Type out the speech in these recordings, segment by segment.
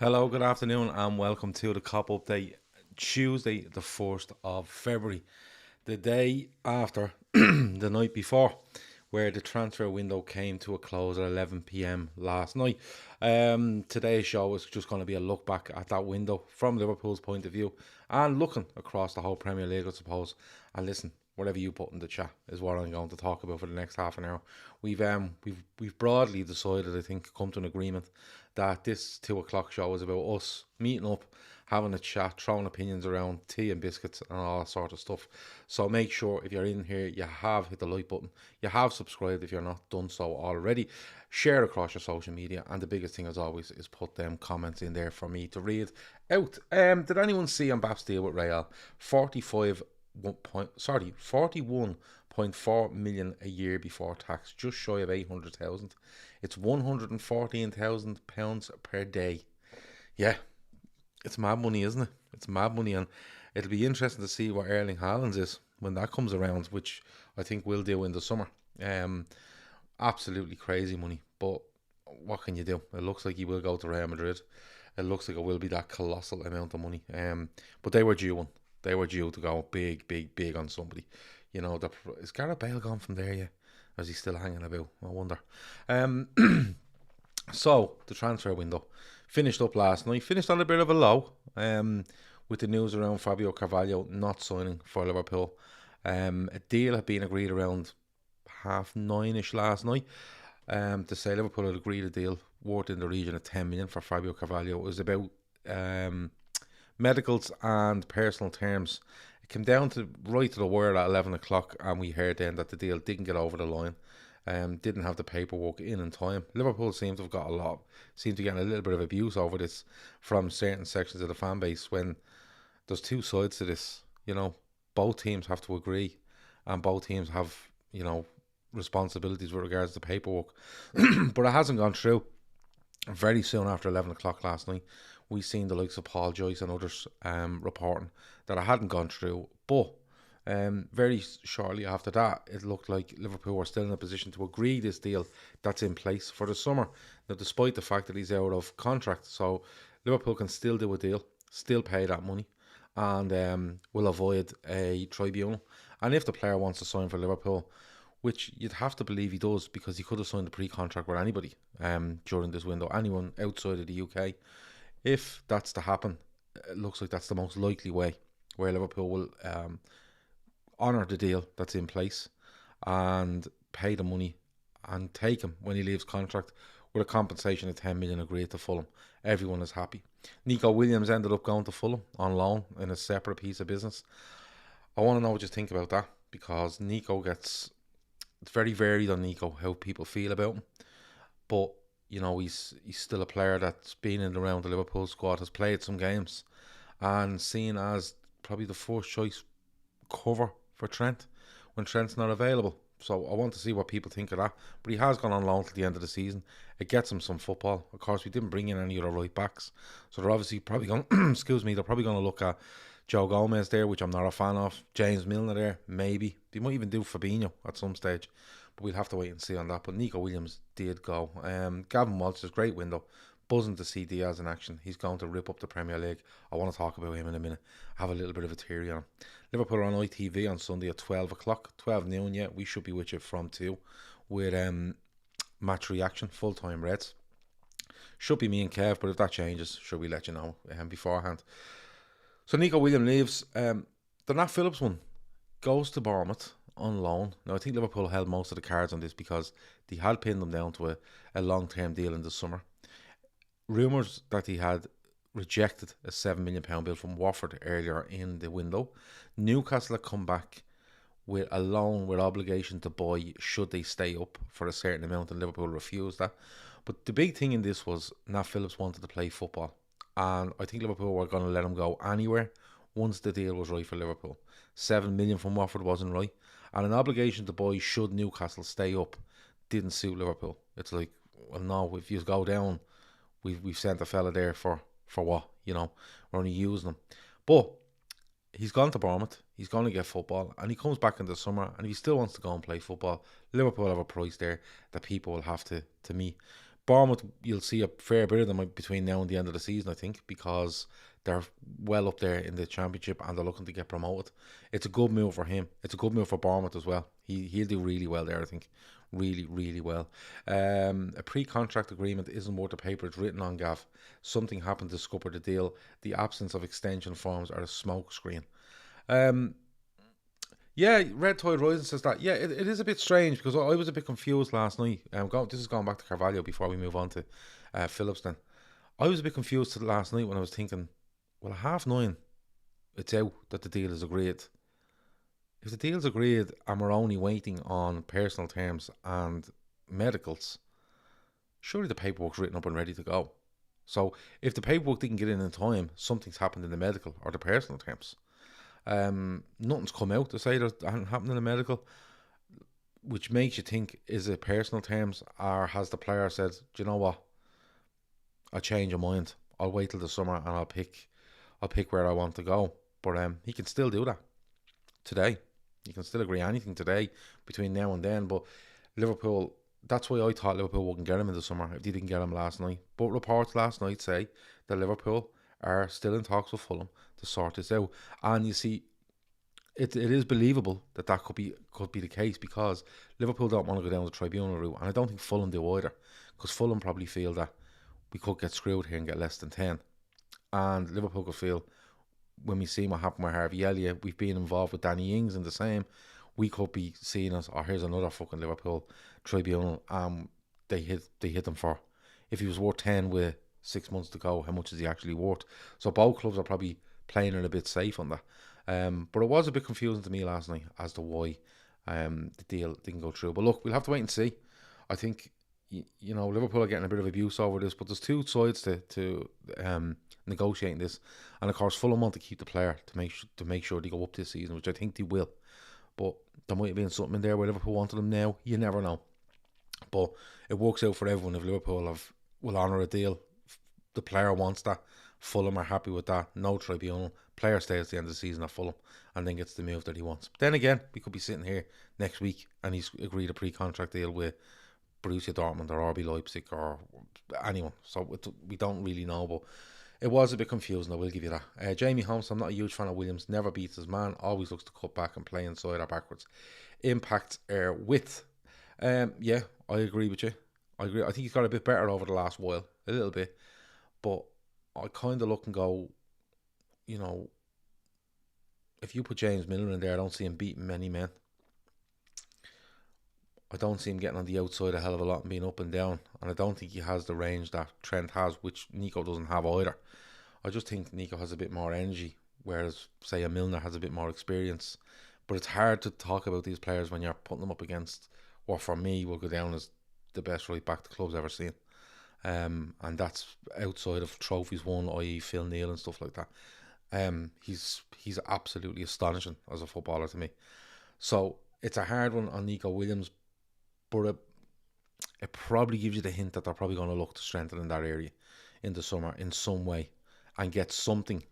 Hello, good afternoon, and welcome to the Cop Update. Tuesday, the 1st of February, the day after the night before, where the transfer window came to a close at 11 p.m. last night. Today's show is just going to be a look back at that window from Liverpool's point of view and looking across the whole Premier League, I suppose. And listen, whatever you put in the chat is what I'm going to talk about for the next half an hour. We've broadly decided, I think, come to an agreement that this 2 o'clock show is about us meeting up, having a chat, throwing opinions around, tea and biscuits and all that sort of stuff. So make sure if you're in here, you have hit the like button, you have subscribed if you're not done so already, share across your social media, and the biggest thing as always is put them comments in there for me to read out. Did anyone see Mbappe's deal with Real? 41.4 million a year before tax, just shy of 800,000. It's £114,000 per day. Yeah, it's mad money, isn't it? It's mad money, and it'll be interesting to see what Erling Haaland's is when that comes around, which I think we'll do in the summer. Absolutely crazy money, but what can you do? It looks like he will go to Real Madrid. It looks like it will be that colossal amount of money. But they were due one. They were due to go big, big, big on somebody. You know, is Gareth Bale gone from there yet? Or is he still hanging about? I wonder. So, the transfer window finished up last night. Finished on a bit of a low with the news around Fabio Carvalho not signing for Liverpool. A deal had been agreed around 9:30ish last night to say Liverpool had agreed a deal worth in the region of 10 million for Fabio Carvalho. It was about medicals and personal terms. It came down to right to the wire at 11 o'clock, and we heard then that the deal didn't get over the line. Didn't have the paperwork in time. Liverpool seem to get a little bit of abuse over this from certain sections of the fan base, when there's two sides to this. You know, both teams have to agree, and both teams have, responsibilities with regards to paperwork. But it hasn't gone through. Very soon after 11 o'clock last night, we seen the likes of Paul Joyce and others reporting that it hadn't gone through. But very shortly after that, it looked like Liverpool were still in a position to agree this deal that's in place for the summer. Now, despite the fact that he's out of contract, so Liverpool can still do a deal, still pay that money, and will avoid a tribunal. And if the player wants to sign for Liverpool, which you'd have to believe he does, because he could have signed a pre-contract with anybody during this window, anyone outside of the UK. If that's to happen, it looks like that's the most likely way where Liverpool will honour the deal that's in place and pay the money and take him when he leaves contract with a compensation of 10 million agreed to Fulham. Everyone is happy. Nico Williams ended up going to Fulham on loan in a separate piece of business. I want to know what you think about that, because it's very varied on Nico, how people feel about him. But, he's still a player that's been in and around the Liverpool squad, has played some games, and seen as probably the first choice cover for Trent when Trent's not available. So I want to see what people think of that. But he has gone on loan till the end of the season. It gets him some football. Of course, we didn't bring in any other right backs, so they're obviously probably going they're probably going to look at Joe Gomez there, which I'm not a fan of. James Milner there, maybe. They might even do Fabinho at some stage, but we'll have to wait and see on that. But Nico Williams did go. Gavin Walsh's great window. Buzzing to see Diaz in action. He's going to rip up the Premier League. I want to talk about him in a minute. Have a little bit of a theory on him. Liverpool are on ITV on Sunday at 12 o'clock. 12 noon, yeah. We should be with you from 2 with match reaction, full-time Reds. Should be me and Kev, but if that changes, should we let you know beforehand. So Nico Williams leaves. The Nat Phillips one goes to Bournemouth on loan. Now, I think Liverpool held most of the cards on this because they had pinned them down to a long-term deal in the summer. Rumours that he had rejected a £7 million bill from Watford earlier in the window. Newcastle had come back with a loan with obligation to buy should they stay up for a certain amount, and Liverpool refused that. But the big thing in this was Nat Phillips wanted to play football, and I think Liverpool were going to let him go anywhere once the deal was right for Liverpool. 7 million from Watford wasn't right, and an obligation to buy should Newcastle stay up didn't suit Liverpool. It's like, well, no, if you go down, we've sent a fella there for what? We're only using him. But he's gone to Bournemouth. He's going to get football, and he comes back in the summer, and if he still wants to go and play football, Liverpool have a price there that people will have to meet. Bournemouth, you'll see a fair bit of them between now and the end of the season, I think, because they're well up there in the Championship and they're looking to get promoted. It's a good move for him. It's a good move for Bournemouth as well. He'll do really well there, I think. Really, really well. A pre-contract agreement isn't worth the paper it's written on, Gav. Something happened to scupper the deal. The absence of extension forms are a smoke screen. Yeah, Red Tide Rising says that. Yeah, it is a bit strange because I was a bit confused last night. This is going back to Carvalho before we move on to Phillips then. I was a bit confused last night when I was thinking, well, at 9:30, it's out that the deal is agreed. If the deal's agreed and we're only waiting on personal terms and medicals, surely the paperwork's written up and ready to go. So if the paperwork didn't get in time, something's happened in the medical or the personal terms. Nothing's come out to say that hasn't happened in the medical, which makes you think, is it personal terms or has the player said, do you know what, I'll change your mind, I'll wait till the summer and I'll pick where I want to go. But he can still do that today. You can still agree anything today between now and then. But Liverpool, that's why I thought Liverpool wouldn't get him in the summer if they didn't get him last night. But reports last night say that Liverpool are still in talks with Fulham to sort this out. And you see, it is believable that could be the case because Liverpool don't want to go down the tribunal route, and I don't think Fulham do either, because Fulham probably feel that we could get screwed here and get less than 10, and Liverpool could feel, when we see what happened with Harvey Elliott, we've been involved with Danny Ings in the same, we could be seen as, oh, here's another fucking Liverpool tribunal. They hit them for, if he was worth 10 with 6 months to go, how much is he actually worth? So both clubs are probably playing it a bit safe on that. But it was a bit confusing to me last night as to why the deal didn't go through. But look, we'll have to wait and see. I think, you know, Liverpool are getting a bit of abuse over this, but there's two sides to negotiating this. And of course, Fulham want to keep the player to make sure they go up this season, which I think they will. But there might have been something in there where Liverpool wanted them now. You never know. But it works out for everyone if Liverpool will honour a deal. The player wants that. Fulham are happy with that. No tribunal. Player stays at the end of the season at Fulham and then gets the move that he wants. But then again, we could be sitting here next week and he's agreed a pre-contract deal with Borussia Dortmund or RB Leipzig or anyone. So we don't really know, but it was a bit confusing, I will give you that. Jamie Holmes, I'm not a huge fan of Williams. Never beats his man. Always looks to cut back and play inside or backwards. Impact width. Yeah, I agree with you. I agree. I think he's got a bit better over the last while. A little bit. But I kind of look and go, you know, if you put James Milner in there, I don't see him beating many men. I don't see him getting on the outside a hell of a lot and being up and down. And I don't think he has the range that Trent has, which Nico doesn't have either. I just think Nico has a bit more energy, whereas, say, a Milner has a bit more experience. But it's hard to talk about these players when you're putting them up against what, for me, will go down as the best right back the club's ever seen. And that's outside of trophies won, i.e. Phil Neal and stuff like that. He's absolutely astonishing as a footballer to me. So it's a hard one on Nico Williams, but it probably gives you the hint that they're probably going to look to strengthen in that area in the summer in some way and get something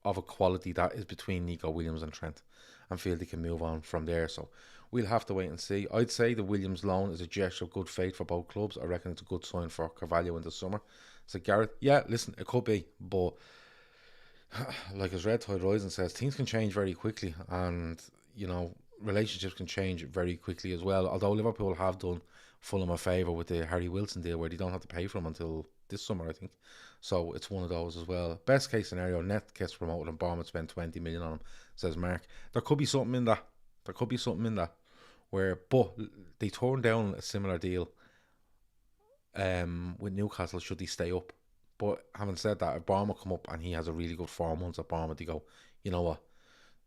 of a quality that is between Nico Williams and Trent, and feel they can move on from there. So we'll have to wait and see. I'd say the Williams loan is a gesture of good faith for both clubs. I reckon it's a good sign for Carvalho in the summer. So Gareth, yeah, listen, it could be, but like as Red Tide Rising says, things can change very quickly, and you know, relationships can change very quickly as well. Although Liverpool have done Fulham a favour with the Harry Wilson deal, where they don't have to pay for him until this summer, I think. So it's one of those as well. Best case scenario, Net gets promoted and Bournemouth spend 20 million on him, says Mark. There could be something in that. But they turned down a similar deal with Newcastle should he stay up. But having said that, if Bournemouth come up and he has a really good 4 months at Bournemouth, they go, you know what,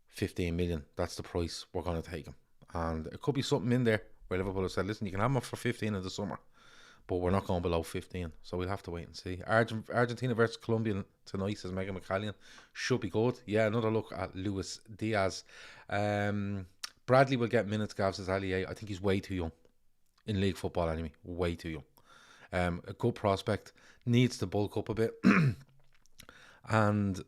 15 million, that's the price, we're going to take him. And it could be something in there where Liverpool have said, listen, you can have him for 15 in the summer, but we're not going below 15. So we'll have to wait and see. Argentina versus Colombia tonight, says Megan McCallion. Should be good. Yeah, another look at Luis Diaz. Bradley will get minutes, Gav, says Ali. I think he's way too young. In league football anyway. Way too young. A good prospect. Needs to bulk up a bit. And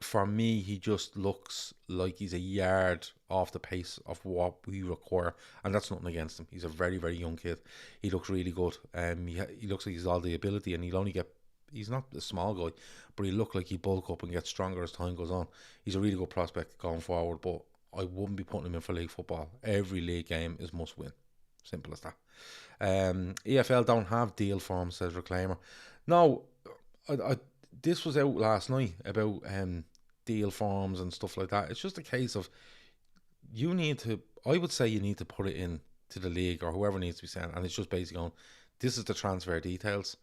for me, he just looks like he's a yard off the pace of what we require, and that's nothing against him. He's a very, very young kid. He looks really good. He looks like he's all the ability, and he'll only get. He's not a small guy, but he look like he bulk up and get stronger as time goes on. He's a really good prospect going forward, but I wouldn't be putting him in for league football. Every league game is must win. Simple as that. EFL don't have deal form, says Reclaimer. No, this was out last night about deal forms and stuff like that. It's just a case of you need to. I would say you need to put it in to the league or whoever needs to be sent, and it's just basically going. This is the transfer details,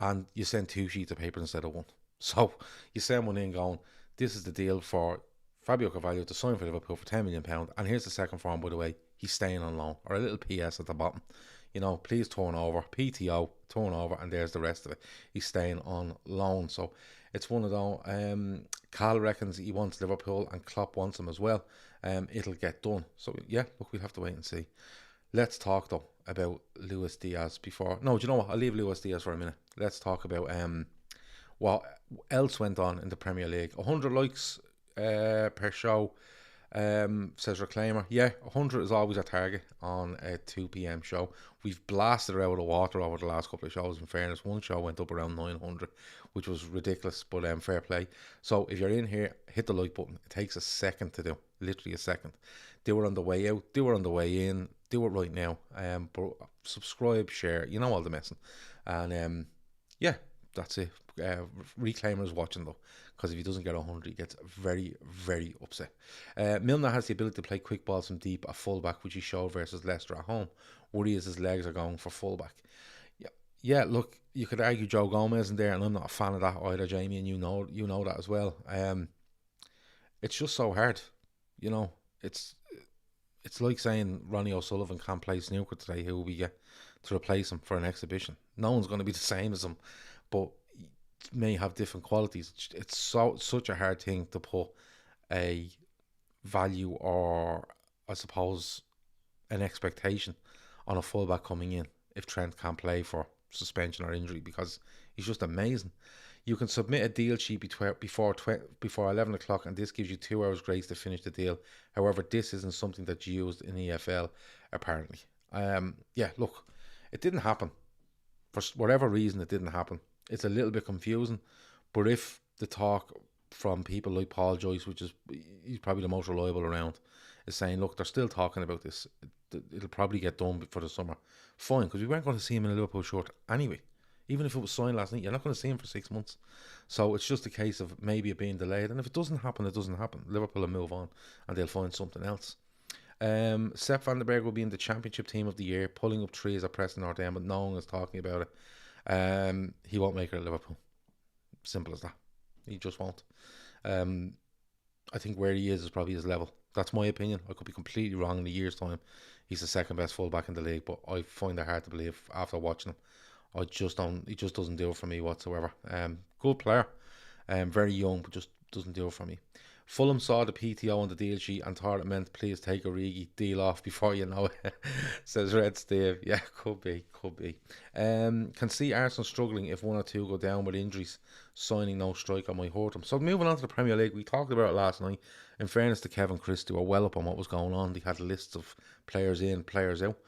and you send 2 sheets of paper instead of 1. So you send one in going, this is the deal for Fabio Carvalho to sign for Liverpool for £10 million, and here's the second form, by the way, he's staying on loan, or a little PS at the bottom. Please turn over, PTO, turn over, and there's the rest of it. He's staying on loan. So it's one of those. Carl reckons he wants Liverpool, and Klopp wants him as well. It'll get done. So yeah, look, we'll have to wait and see. Let's talk though about Luis Diaz before. No, do you know what? I'll leave Luis Diaz for a minute. Let's talk about what else went on in the Premier League. 100 likes per show. Says Reclaimer. Yeah, 100 is always a target on a 2 p.m. show. We've blasted it out of the water over the last couple of shows. In fairness, one show went up around 900, which was ridiculous, but fair play. So if you're in here, hit the like button. It takes a second to do, literally a second. Do it on the way out, do it on the way in, do it right now. But subscribe, share, all the messing. And yeah, that's it. Reclaimer is watching though, because if he doesn't get 100, he gets very, very upset. Milner has the ability to play quick balls from deep at fullback, which he showed versus Leicester at home. Worry is his legs are going for fullback. Yeah. Look, you could argue Joe Gomez in there, and I'm not a fan of that either, Jamie, and you know that as well. It's just so hard, It's like saying Ronnie O'Sullivan can't play snooker today. Who will we get to replace him for an exhibition? No one's going to be the same as him, but may have different qualities. It's such a hard thing to put a value, or I suppose an expectation, on a fullback coming in if Trent can't play for suspension or injury, because he's just amazing. You can submit a deal sheet before 11 o'clock, and this gives you 2 hours grace to finish the deal. However, this isn't something that's used in EFL, apparently. Yeah, look, it didn't happen. For whatever reason, it didn't happen. It's a little bit confusing, but if the talk from people like Paul Joyce, he's probably the most reliable around, is saying, look, they're still talking about this, it'll probably get done for the summer. Fine, because we weren't going to see him in a Liverpool shirt anyway. Even if it was signed last night, you're not going to see him for 6 months. So it's just a case of maybe it being delayed, and if it doesn't happen, it doesn't happen. Liverpool will move on, and they'll find something else. Sepp van den Berg will be in the Championship Team of the Year, pulling up trees at Preston North End, but no one is talking about it. He won't make it at Liverpool. Simple as that. He just won't. I think where he is probably his level. That's my opinion. I could be completely wrong in a year's time. He's the second best fullback in the league, but I find it hard to believe after watching him. He just doesn't do it for me whatsoever. Good player, very young, but just doesn't do it for me. Fulham saw the PTO on the deal sheet and thought it meant please take Origi, deal off before you know it, says Red Steve. Yeah, could be. Can see Arsenal struggling if 1 or 2 go down with injuries. Signing no striker might hurt them. So moving on to the Premier League, we talked about it last night. In fairness to Kevin Chris, they were well up on what was going on. They had lists of players in, players out.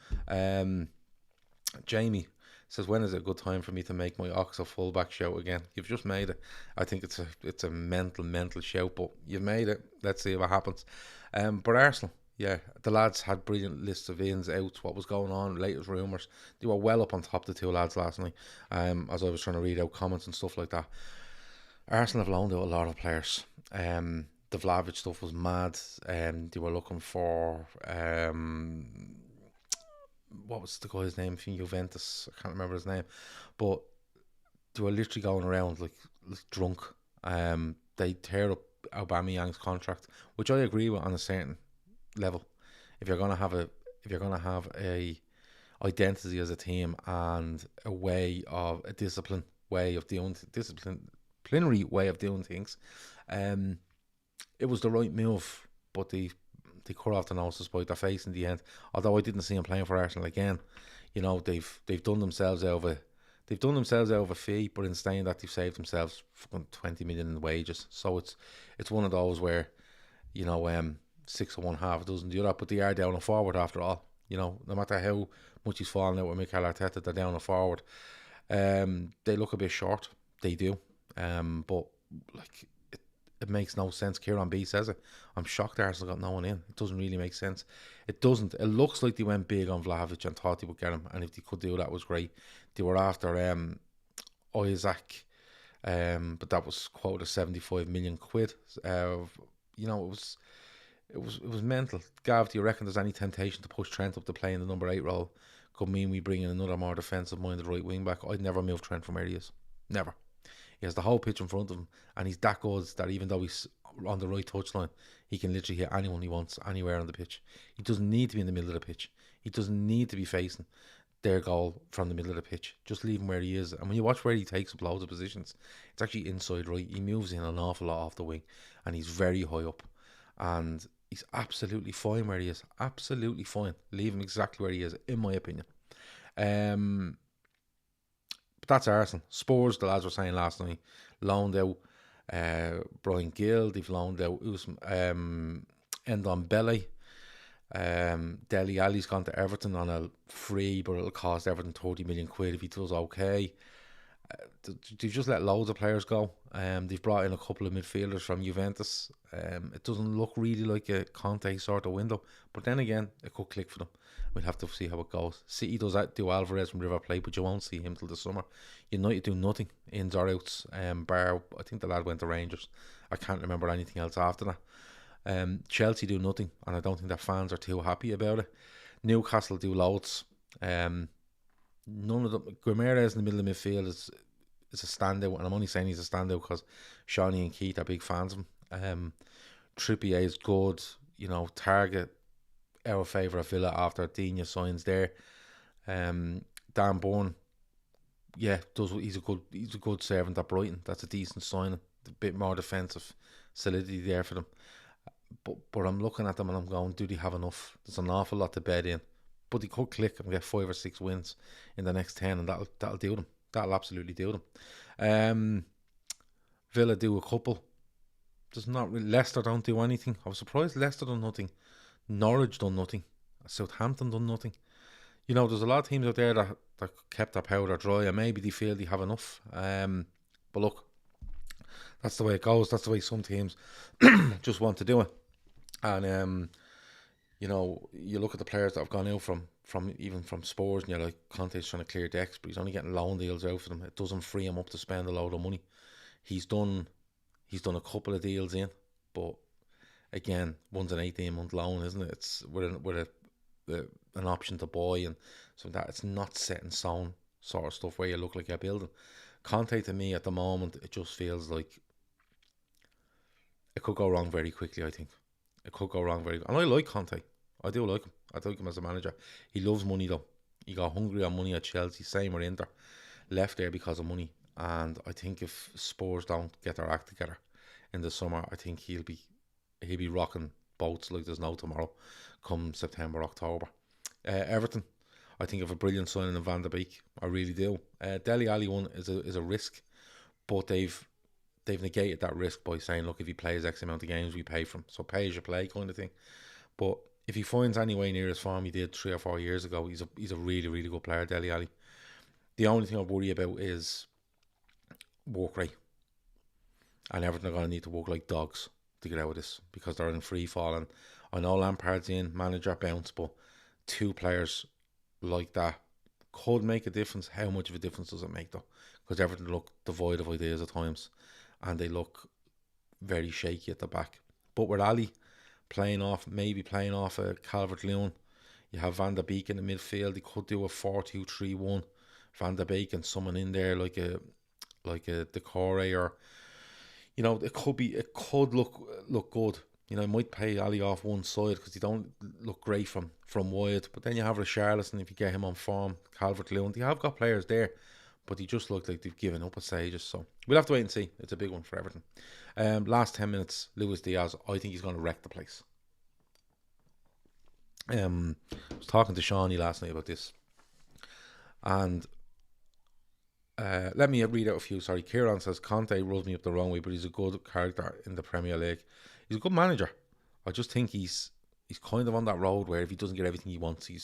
Jamie says, when is it a good time for me to make my Oxo fullback shout again? You've just made it. I think it's a mental shout, but you've made it. Let's see what happens. But Arsenal, yeah, the lads had brilliant lists of ins, outs, what was going on, latest rumours. They were well up on top, the 2 lads last night, as I was trying to read out comments and stuff like that. Arsenal have loaned out a lot of players. The Vlahovic stuff was mad. They were looking for... what was the guy's name from Juventus? I can't remember his name, but they were literally going around like drunk. They tear up Aubameyang's contract, which I agree with on a certain level. If you're gonna have a identity as a team and a disciplinary way of doing things, it was the right move, but they cut off the nose despite their face in the end. Although I didn't see him playing for Arsenal again. They've done themselves over they've done themselves out of a fee, but in saying that, they've saved themselves fucking 20 million in wages. So it's one of those where, you know, 6 of one, half a dozen the other, but they are down a forward after all. You know, no matter how much he's fallen out with Mikel Arteta, they're down a forward. They look a bit short. They do. But like it makes no sense. Kieran B says it. I'm shocked Arsenal got no one in. It doesn't really make sense. It doesn't. It looks like they went big on Vlahovic and thought they would get him, and if they could do that, it was great. They were after Isaac, but that was quoted 75 million quid. You know, it was mental. Gav, do you reckon there's any temptation to push Trent up to play in the number 8 role? Could mean we bring in another more defensive minded right wing back. I'd never move Trent from where he is. Never. He has the whole pitch in front of him, and he's that good that even though he's on the right touchline, he can literally hit anyone he wants anywhere on the pitch. He doesn't need to be in the middle of the pitch. He doesn't need to be facing their goal from the middle of the pitch. Just leave him where he is. And when you watch where he takes up loads of positions, it's actually inside right. He moves in an awful lot off the wing, and he's very high up. And he's absolutely fine where he is. Absolutely fine. Leave him exactly where he is, in my opinion. But that's Arsenal. Spurs, the lads were saying last night, loaned out Brian Gill. They've loaned out Endon Belly. Dele Alli's gone to Everton on a free, but it'll cost Everton 30 million quid if he does okay. They've just let loads of players go. They've brought in a couple of midfielders from Juventus. It doesn't look really like a Conte sort of window, but then again, it could click for them. We'll have to see how it goes. City do Alvarez from River Plate, but you won't see him till the summer. United do nothing, ins or outs. Bar, I think the lad went to Rangers. I can't remember anything else after that. Chelsea do nothing, and I don't think their fans are too happy about it. Newcastle do loads. None of them. Guimaraes in the middle of midfield is a standout, and I'm only saying he's a standout because Shawnee and Keith are big fans of him. Trippier is good. You know, target our favourite Villa after Digne signs there. Dan Bourne, yeah, he's a good servant at Brighton. That's a decent signing. A bit more defensive solidity there for them. But I'm looking at them and I'm going, do they have enough? There's an awful lot to bed in. But they could click and get 5 or 6 wins in the next 10, and that'll do them. That'll absolutely do them. Villa do a couple. There's not really. Leicester don't do anything. I was surprised Leicester done nothing. Norwich done nothing. Southampton done nothing. You know, there's a lot of teams out there that kept their powder dry, and maybe they feel they have enough. But look, that's the way it goes. That's the way some teams just want to do it. And you know, you look at the players that have gone out from Spurs, and you're like, Conte's trying to clear decks, but he's only getting loan deals out for them. It doesn't free him up to spend a load of money. He's done a couple of deals in, but again, one's an 18-month loan, isn't it? It's with an option to buy, and so that it's not set in stone sort of stuff where you look like you're building. Conte, to me at the moment, it just feels like it could go wrong very quickly. I think it could go wrong and I like Conte. I do like him. I like him as a manager. He loves money though. He got hungry on money at Chelsea, same with Inter. Left there because of money. And I think if Spurs don't get their act together in the summer, I think he'll be rocking boats like there's no tomorrow come September, October. Everton, I think of a brilliant signing in Van der Beek. I really do. Dele Alli one is a risk, but they've negated that risk by saying, look, if he plays X amount of games, we pay for him. So pay as you play kind of thing. But if he finds any way near his form he did 3 or 4 years ago, he's a really, really good player, Dele Alli. The only thing I worry about is work rate. And Everton are going to need to work like dogs to get out of this because they're in free fall. And I know Lampard's in, manager bounce, but 2 players like that could make a difference. How much of a difference does it make though? Because Everton look devoid of ideas at times, and they look very shaky at the back. But with Ali maybe playing off a Calvert-Lewin, you have Van der Beek in the midfield. He could do a 4-2-3-1. Van der Beek and someone in there like a Decore, or you know, it could look good. You know, it might pay Ali off one side because he don't look great from wide. But then you have Richarlison if you get him on form. Calvert-Lewin, they have got players there, but he just looked like they've given up at stages. So we'll have to wait and see. It's a big one for Everton. Last 10 minutes, Luis Diaz, I think he's going to wreck the place. I was talking to Shawnee last night about this, and Let me read out a few. Sorry, Kieran says Conte rubs me up the wrong way, but he's a good character in the Premier League. He's a good manager. I just think he's kind of on that road where if he doesn't get everything he wants, he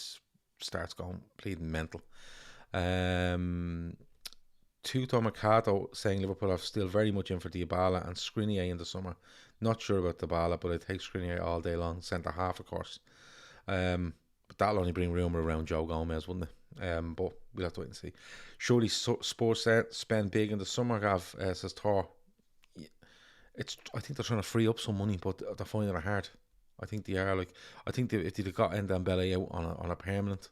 starts going bleeding mental. Tuto Mercado saying Liverpool are still very much in for Dybala and Skriniar in the summer. Not sure about Dybala, but I take Skriniar all day long. Centre half, of course. But that'll only bring rumour around Joe Gomez, wouldn't it? But we'll have to wait and see. Surely Spurs spend big in the summer, Gav, says Thor. I think they're trying to free up some money, but they're finding it hard. I think they are. I think if they'd got Dembele out on a permanent,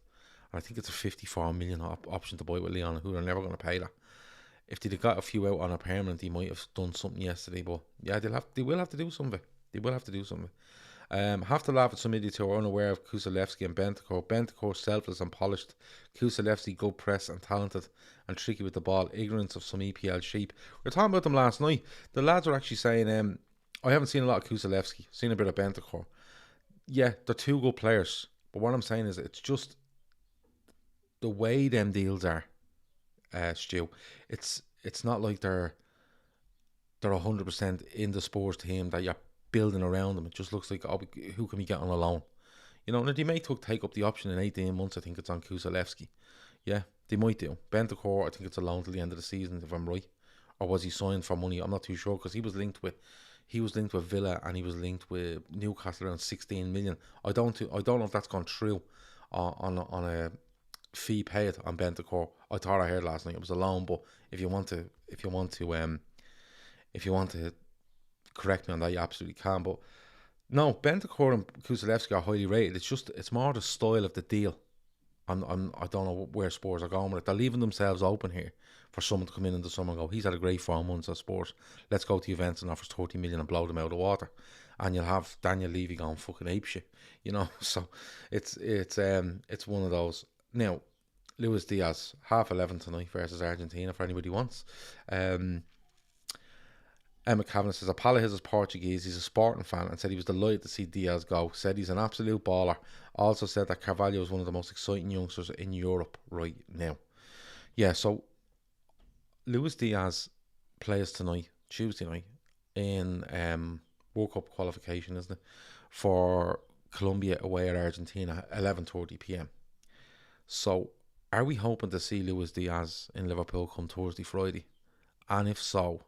and I think it's a 54 million option to buy with Leon, who are never going to pay that. If they'd got a few out on a permanent, he might have done something yesterday. But yeah, they will have to do something. They will have to do something. Have to laugh at some idiots who are unaware of Kulusevski and Bentancur. Bentancur selfless and polished. Kulusevski good press and talented and tricky with the ball. Ignorance of some EPL sheep. We were talking about them last night. The lads were actually saying, I haven't seen a lot of Kulusevski. Seen a bit of Bentancur. Yeah, they're two good players. But what I'm saying is it's just the way them deals are, Stu. It's not like they're 100% in the Spurs team that you're building around them. It just looks like, who can we get on a loan? You know, they may take up the option in 18 months. I think it's on Kulusevski. Yeah, they might do. Bentancur, I think it's a loan till the end of the season, if I'm right. Or was he signed for money? I'm not too sure, because he was linked with Villa and he was linked with Newcastle around 16 million. I don't know if that's gone through on a fee paid on Bentancur. I thought I heard last night it was a loan, but if you want to correct me on that, you absolutely can. But no, Bentancur and Kulusevski are highly rated. It's more the style of the deal. I don't know where Spurs are going with it. They're leaving themselves open here for someone to come in the summer and go, he's had a great 4 months at Spurs. Let's go to Juventus and offers 30 million and blow them out of the water. And you'll have Daniel Levy going fucking apeshit, you know. So it's one of those. Now, Luis Diaz, 11:30 tonight versus Argentina, if anybody wants. Emma Kavanagh says, Apala is Portuguese. He's a Sporting fan and said he was delighted to see Diaz go. Said he's an absolute baller. Also said that Carvalho is one of the most exciting youngsters in Europe right now. Yeah, so Luis Diaz plays tonight, Tuesday night, in World Cup qualification, isn't it? For Colombia away at Argentina, 11:30 p.m. So, are we hoping to see Luis Diaz in Liverpool come Thursday, Friday? And if so,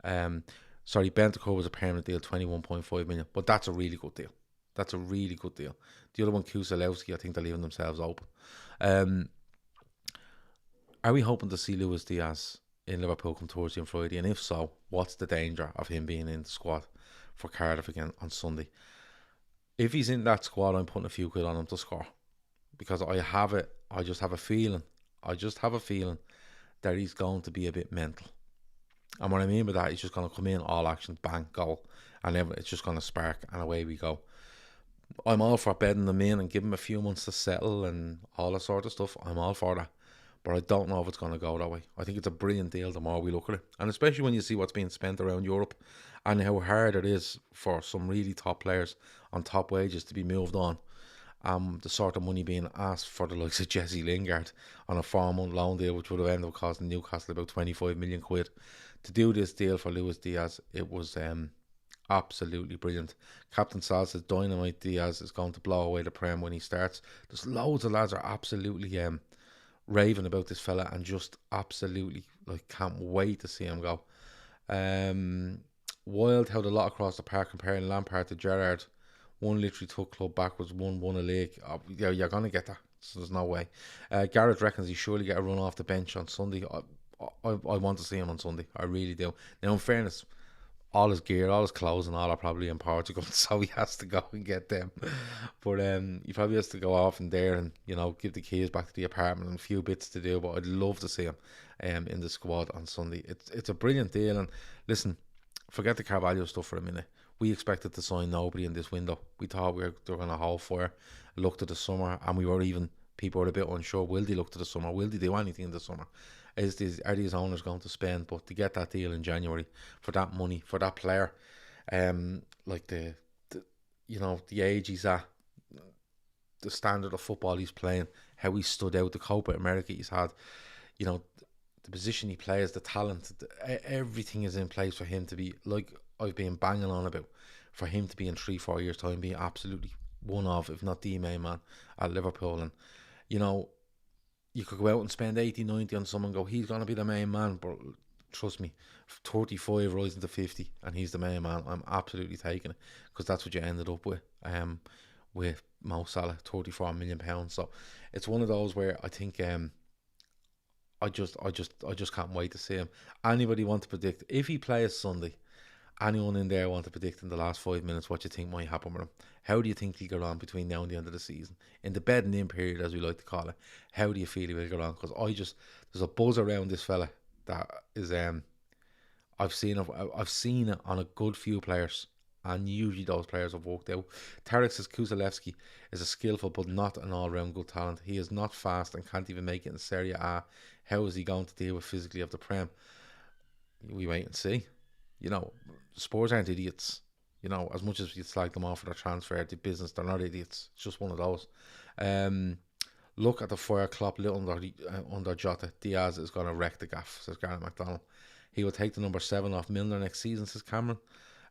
Bentancur was a permanent deal, 21.5 million, but that's a really good deal. That's a really good deal. The other one, Kulusevski, I think they're leaving themselves open. Are we hoping to see Luis Diaz in Liverpool come Thursday and Friday? And if so, what's the danger of him being in the squad for Cardiff again on Sunday? If he's in that squad, I'm putting a few quid on him to score, because I just have a feeling that he's going to be a bit mental. And what I mean by that, he's just going to come in, all action, bang, goal, and it's just going to spark, and away we go. I'm all for bedding them in and giving them a few months to settle and all that sort of stuff. I'm all for that. But I don't know if it's going to go that way. I think it's a brilliant deal the more we look at it. And especially when you see what's being spent around Europe and how hard it is for some really top players on top wages to be moved on. The sort of money being asked for the likes of Jesse Lingard on a 4-month loan deal, which would have ended up costing Newcastle about 25 million quid. To do this deal for Luis Diaz, it was absolutely brilliant. Captain Sal says Dynamite Diaz is going to blow away the Prem when he starts. There's loads of lads are absolutely raving about this fella and just absolutely can't wait to see him go. Wild how the lot across the park comparing Lampard to Gerrard. One literally took club backwards, one won a league. Yeah, you're going to get that. So there's no way. Garrett reckons he surely get a run off the bench on Sunday. I want to see him on Sunday. I really do. Now, in fairness, all his gear, all his clothes and all are probably in Portugal, so he has to go and get them. But he probably has to go off in there and, give the keys back to the apartment and a few bits to do. But I'd love to see him in the squad on Sunday. It's a brilliant deal. And listen, forget the Carvalho stuff for a minute. We expected to sign nobody in this window. We thought they were going to hold fire, look to the summer, and people were a bit unsure. Will they look to the summer? Will they do anything in the summer? Are these owners going to spend? But to get that deal in January for that money, for that player, like the age he's at, the standard of football he's playing, how he stood out, the Copa America he's had, the position he plays, the talent, everything is in place for him to be, like I've been banging on about, for him to be in 3-4 years time being absolutely one of, if not the main man at Liverpool. And you know, you could go out and spend 80-90 on someone and go, he's going to be the main man, but trust me, 35 rising to 50 and he's the main man, I'm absolutely taking it, because that's what you ended up with Mo Salah, £34 million. So it's one of those where I think I just can't wait to see him. Anybody want to predict if he plays Sunday? Anyone in there want to predict in the last 5 minutes what you think might happen with him? How do you think he'll get on between now and the end of the season? In the bedding in period, as we like to call it, how do you feel he will get on? Because there's a buzz around this fella that is I've seen it on a good few players, and usually those players have worked out. Tarek says Kuzelewski is a skillful but not an all-round good talent. He is not fast and can't even make it in Serie A. How is he going to deal with physically of the Prem? We wait and see. You know, Spurs aren't idiots. You know, as much as you slag them off for their transfer, the business, they're not idiots. It's just one of those. Look at the fire Klopp under Jota. Diaz is going to wreck the gaff, says Gareth McDonald. He will take the number 7 off Milner next season, says Cameron.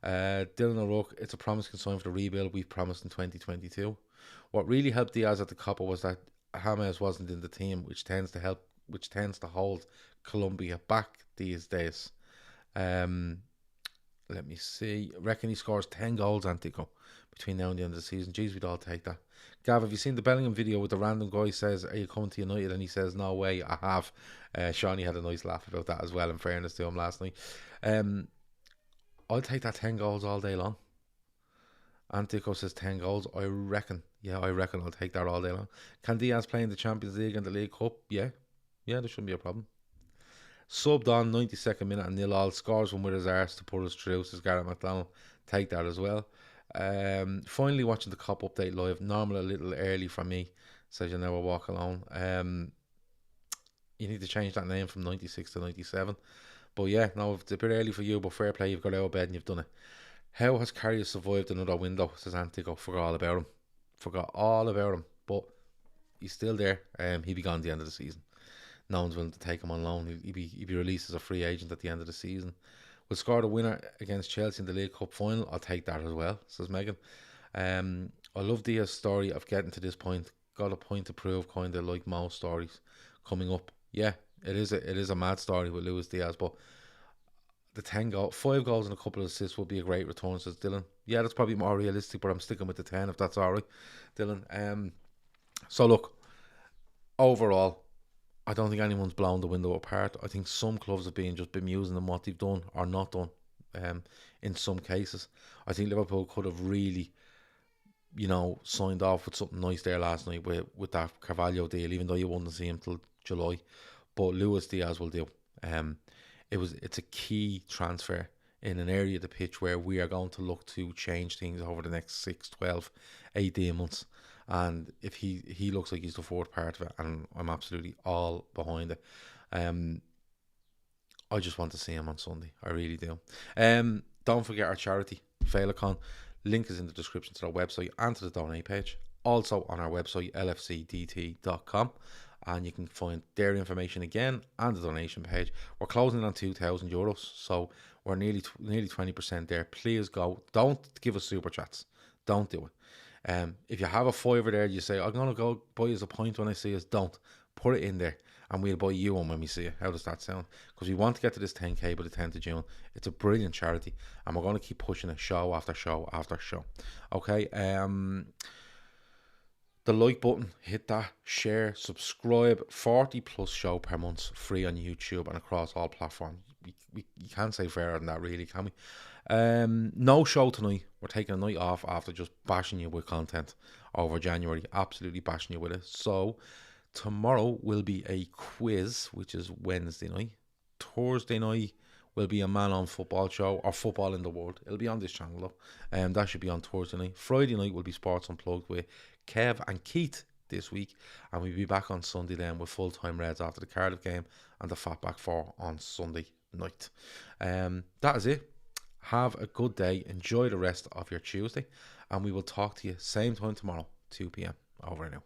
Dylan O'Rourke, it's a promising sign for the rebuild we've promised in 2022. What really helped Diaz at the Copa was that James wasn't in the team, which tends to hold Colombia back these days. Let me see. Reckon he scores 10 goals, Antico, between now and the end of the season. Jeez, we'd all take that. Gav, have you seen the Bellingham video with the random guy says, are you coming to United? And he says, no way, I have. Shawnee had a nice laugh about that as well, in fairness to him last night. I'll take that 10 goals all day long. Antico says 10 goals. I reckon I'll take that all day long. Can Diaz play in the Champions League and the League Cup? Yeah, there shouldn't be a problem. Subbed on 92nd minute and 0-0, scores one with his arse to put us through, says Gareth McDonald. Take that as well. Finally watching the Cop update live. Normal a little early for me, says you never walk alone. You need to change that name from 96 to 97. But yeah, no, it's a bit early for you, but fair play, you've got out of bed and you've done it. How has Carrier survived another window, says Antico. Forgot all about him. But he's still there. He'll be gone at the end of the season. No one's willing to take him on loan. He'll be released as a free agent at the end of the season. We'll score the winner against Chelsea in the League Cup final. I'll take that as well, says Megan. I love Diaz's story of getting to this point. Got a point to prove, kind of like most stories coming up. Yeah, it is a mad story with Luis Diaz, but the 5 goals and a couple of assists will be a great return, says Dylan. Yeah, that's probably more realistic, but I'm sticking with the 10 if that's alright, Dylan. So look, overall, I don't think anyone's blown the window apart. I think some clubs have been just bemusing on what they've done or not done in some cases. I think Liverpool could have really, signed off with something nice there last night with that Carvalho deal, even though you wouldn't see him till July. But Luis Diaz will do. It's a key transfer in an area of the pitch where we are going to look to change things over the next 6, 12, 18 months. And if he looks like he's the fourth part of it, and I'm absolutely all behind it. I just want to see him on Sunday. I really do. Don't forget our charity, Féileacáin. Link is in the description to our website and to the donate page. Also on our website, lfcdt.com. And you can find their information again and the donation page. We're closing on €2,000, so we're nearly 20% there. Please go. Don't give us super chats. Don't do it. If you have a fiver there, you say, I'm going to go buy us a pint when I see us. Don't. Put it in there and we'll buy you one when we see it. How does that sound? Because we want to get to this 10k by the 10th of June. It's a brilliant charity and we're going to keep pushing it show after show after show. Okay. The like button, hit that, share, subscribe. 40 plus show per month, free on YouTube and across all platforms. You can't say fairer than that, really, can we? No show tonight. We're taking a night off after just bashing you with content over January. Absolutely bashing you with it. So tomorrow will be a quiz, which is Wednesday night. Thursday night will be a Man on Football show, or Football in the World. It'll be on this channel though. That should be on Thursday night. Friday night will be Sports Unplugged with Kev and Keith this week, and we'll be back on Sunday then with full-time Reds after the Cardiff game and the Fatback 4 on Sunday night. That is it. Have a good day. Enjoy the rest of your Tuesday, and we will talk to you same time tomorrow, 2 p.m. Over and out.